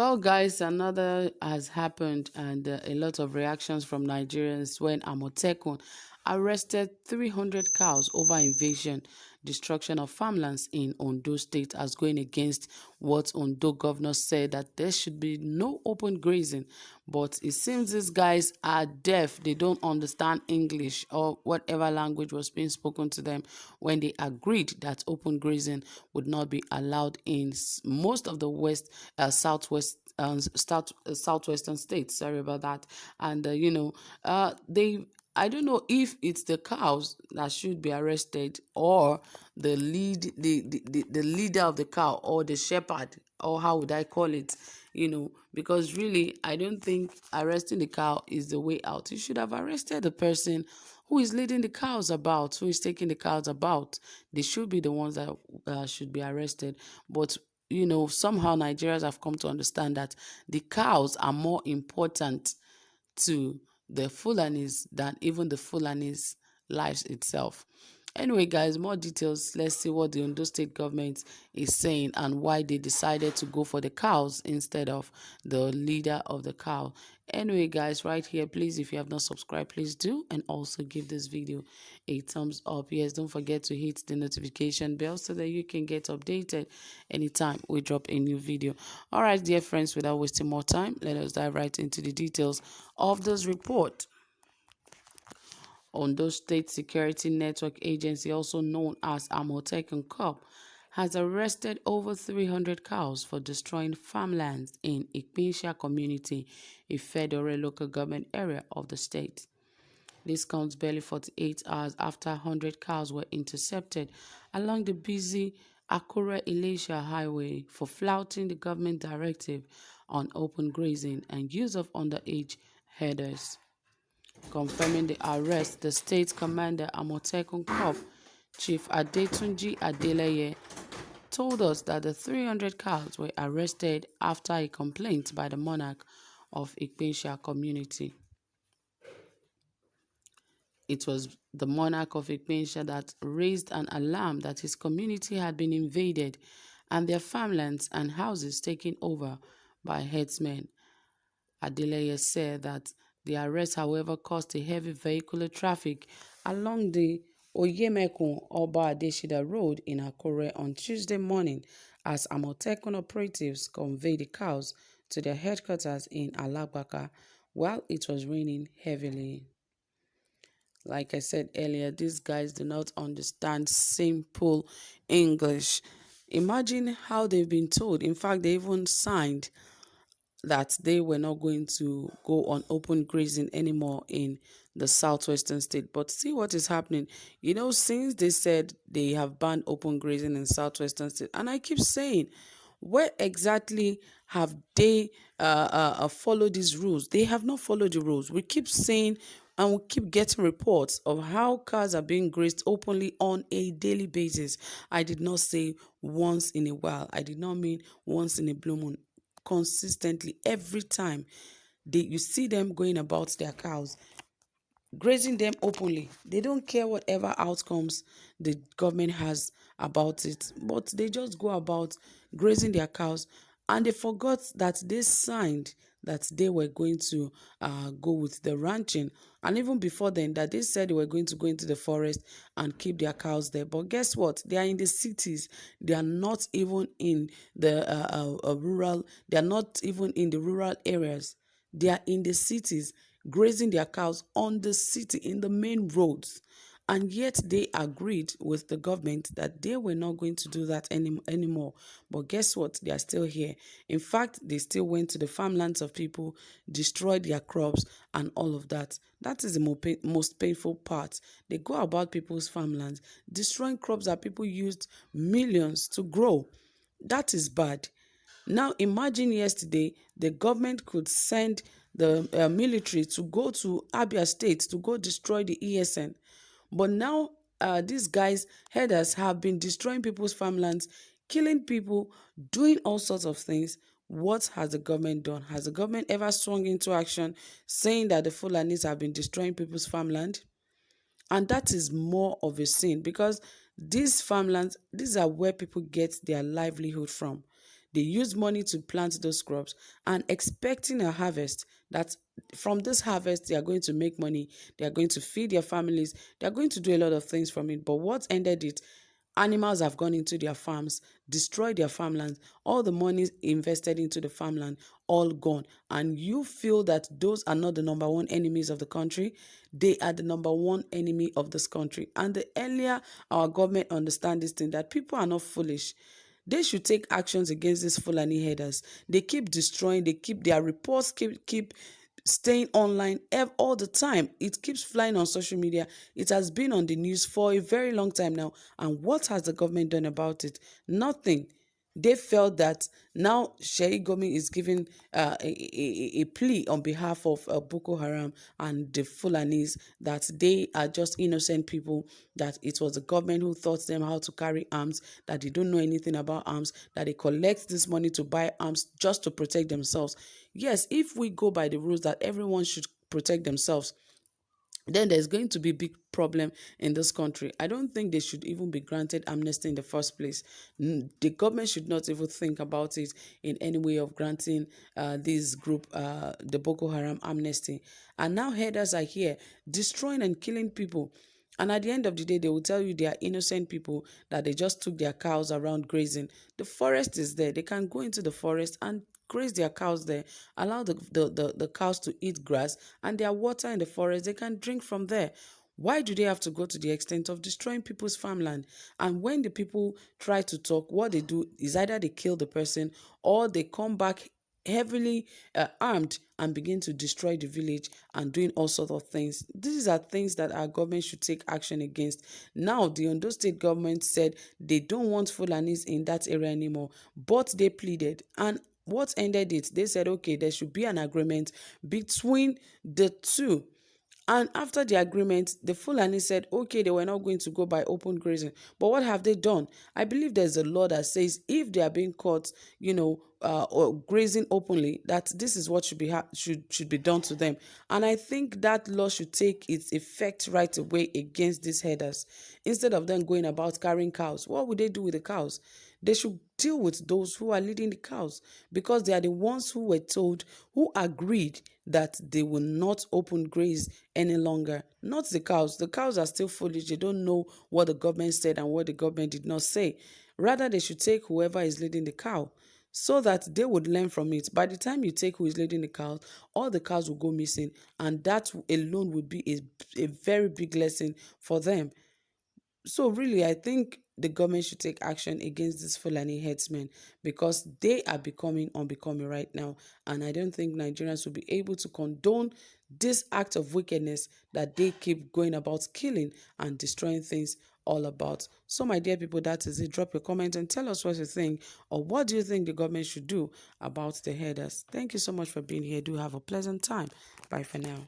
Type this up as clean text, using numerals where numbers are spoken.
Well, guys, another has happened, and a lot of reactions from Nigerians when Amotekun arrested 300 cows over invasion, destruction of farmlands in Ondo State, as going against what Ondo governor said that there should be no open grazing. But it seems these guys are deaf; they don't understand English or whatever language was being spoken to them when they agreed that open grazing would not be allowed in most of the southwestern states. Sorry about that. And they. I don't know if it's the cows that should be arrested or the leader of the cow or the shepherd, or how would I call it? Because really I don't think arresting the cow is the way out. You should have arrested the person who is leading the cows about, who is taking the cows about. They should be the ones that should be arrested. But somehow Nigerians have come to understand that the cows are more important to the Fulanis than even the Fulanis' lives itself. Anyway, guys, more details. Let's see what the Ondo State government is saying and why they decided to go for the cows instead of the leader of the cow. Anyway, guys, right here, please, if you have not subscribed, please do, and also give this video a thumbs up. Yes, don't forget to hit the notification bell so that you can get updated anytime we drop a new video. All right, dear friends, without wasting more time, let us dive right into the details of this report. Ondo State Security Network Agency, also known as Amotekun Corp, has arrested over 300 cows for destroying farmlands in Ikpinsha community, a federal local government area of the state. This comes barely 48 hours after 100 cows were intercepted along the busy Akure-Ilesha highway for flouting the government directive on open grazing and use of underage herders. Confirming the arrest, the state commander Amotekun Corp, Chief Adetunji Adeleye, told us that the 300 cows were arrested after a complaint by the monarch of Ikpinsha community. It was the monarch of Ikpinsha that raised an alarm that his community had been invaded and their farmlands and houses taken over by herdsmen. Adeleye said that the arrest, however, caused a heavy vehicular traffic along the Oyemekun Oba Adeshida Road in Akure on Tuesday morning as Amotekun operatives conveyed the cows to their headquarters in Alagbaka while it was raining heavily. Like I said earlier, these guys do not understand simple English. Imagine how they've been told. In fact, they even signed that they were not going to go on open grazing anymore in the southwestern state. But see what is happening. Since they said they have banned open grazing in southwestern state, and I keep saying, where exactly have they followed these rules? They have not followed the rules. We keep saying and we keep getting reports of how cars are being grazed openly on a daily basis. I did not say once in a while. I did not mean once in a blue moon. Consistently, every time you see them going about their cows, grazing them openly. They don't care whatever outcomes the government has about it, but they just go about grazing their cows, and they forgot that they signed that they were going to go with the ranching, and even before then that they said they were going to go into the forest and keep their cows there. But guess what? They are in the cities. They are not even in the rural. They are not even in the rural areas. They are in the cities, grazing their cows on the city, in the main roads. And yet they agreed with the government that they were not going to do that anymore. But guess what? They are still here. In fact, they still went to the farmlands of people, destroyed their crops and all of that. That is the most painful part. They go about people's farmlands, destroying crops that people used millions to grow. That is bad. Now imagine yesterday the government could send the military to go to Abia State to go destroy the ESN. But now these guys, herders, have been destroying people's farmlands, killing people, doing all sorts of things. What has the government done? Has the government ever swung into action saying that the Fulanis have been destroying people's farmland? And that is more of a sin, because these farmlands, these are where people get their livelihood from. They use money to plant those crops and expecting a harvest that from this harvest they are going to make money, they are going to feed their families, they are going to do a lot of things from it. But what ended it? Animals have gone into their farms, destroyed their farmlands, all the money invested into the farmland, all gone. And you feel that those are not the number one enemies of the country. They are the number one enemy of this country. And the earlier our government understand this thing, that people are not foolish, they should take actions against these Fulani headers. They keep destroying, they keep their reports keep staying online all the time. It keeps flying on social media. It has been on the news for a very long time now. And what has the government done about it? Nothing. They felt that now Sheikh Gomi is giving a plea on behalf of Boko Haram and the Fulanis, that they are just innocent people, that it was the government who taught them how to carry arms, that they don't know anything about arms, that they collect this money to buy arms just to protect themselves. Yes, if we go by the rules that everyone should protect themselves, then there's going to be a big problem in this country. I don't think they should even be granted amnesty in the first place. The government should not even think about it in any way of granting this group, the Boko Haram, amnesty. And now headers are here destroying and killing people. And at the end of the day, they will tell you they are innocent people, that they just took their cows around grazing. The forest is there. They can go into the forest and graze their cows there, allow the cows to eat grass, and their water in the forest, they can drink from there. Why do they have to go to the extent of destroying people's farmland? And when the people try to talk, what they do is either they kill the person or they come back heavily armed and begin to destroy the village and doing all sorts of things. These are things that our government should take action against. Now, the Ondo state government said they don't want Fulanis in that area anymore, but they pleaded. And what ended it? They said, okay, there should be an agreement between the two. And after the agreement, the Fulani said, okay, they were not going to go by open grazing. But what have they done? I believe there's a law that says if they are being caught, or grazing openly, that this is what should be done to them. And I think that law should take its effect right away against these herders. Instead of them going about carrying cows, what would they do with the cows? They should deal with those who are leading the cows, because they are the ones who were told, who agreed that they will not open graze any longer. Not the cows. The cows are still foolish. They don't know what the government said and what the government did not say. Rather, they should take whoever is leading the cow, so that they would learn from it. By the time you take who is leading the cows, all the cows will go missing, and that alone would be a very big lesson for them. So really, I think the government should take action against these Fulani headsmen, because they are becoming unbecoming right now. And I don't think Nigerians will be able to condone this act of wickedness that they keep going about killing and destroying things all about. So my dear people, that is it. Drop your comment and tell us what you think, or what do you think the government should do about the herders. Thank you so much for being here. Do have a pleasant time. Bye for now.